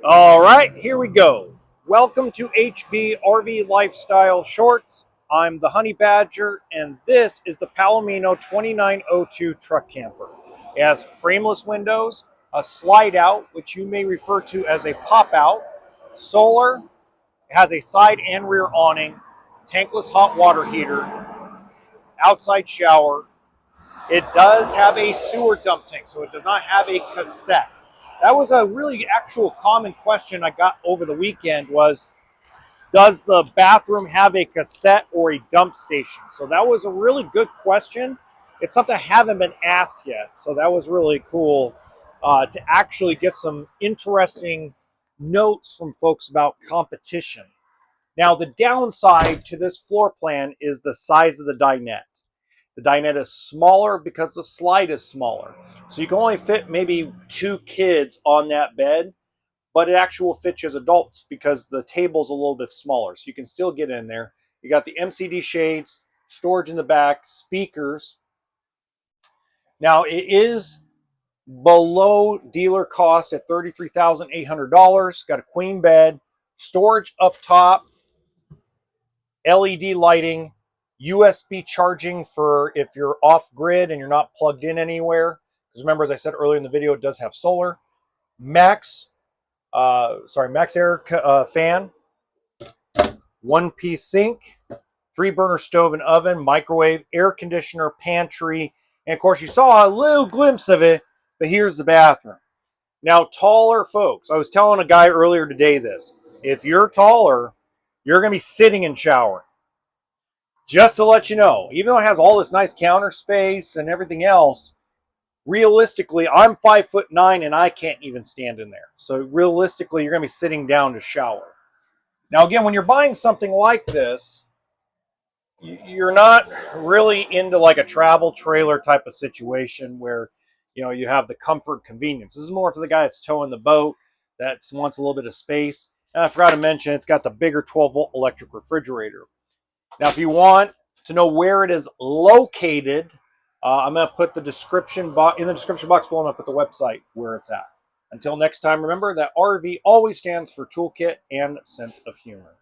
All right, here we go. Welcome to HB RV Lifestyle Shorts. I'm the Honey Badger, and this is the Palomino 2902 truck camper. It has frameless windows, a slide out, which you may refer to as a pop out, solar, it has a side and rear awning, tankless hot water heater, outside shower. It does have a sewer dump tank, so it does not have a cassette. That was a really actual common question I got over the weekend was, does the bathroom have a cassette or a dump station? So that was a really good question. It's something I haven't been asked yet. So that was really cool to actually get some interesting notes from folks about competition. Now, the downside to this floor plan is the size of the dinette. The dinette is smaller because the slide is smaller. So you can only fit maybe 2 kids on that bed, but it actually will fit you as adults because the table's a little bit smaller. So you can still get in there. You got the MCD shades, storage in the back, speakers. Now it is below dealer cost at $33,800. Got a queen bed, storage up top, LED lighting, USB charging for if you're off grid and you're not plugged in anywhere. Because remember, as I said earlier in the video, it does have solar. Max Air fan, 1-piece sink, 3-burner stove and oven, microwave, air conditioner, pantry, and of course you saw a little glimpse of it, but here's the bathroom. Now, taller folks, I was telling a guy earlier today this, if you're taller, you're going to be sitting and showering. Just to let you know, even though it has all this nice counter space and everything else, realistically, I'm 5'9" and I can't even stand in there. So realistically, you're going to be sitting down to shower. Now, again, when you're buying something like this, you're not really into like a travel trailer type of situation where, you have the comfort, convenience. This is more for the guy that's towing the boat, that wants a little bit of space. And I forgot to mention, it's got the bigger 12-volt electric refrigerator. Now, if you want to know where it is located, I'm going to put the description box in the description box below. I'm going to put the website where it's at. Until next time, remember that RV always stands for toolkit and sense of humor.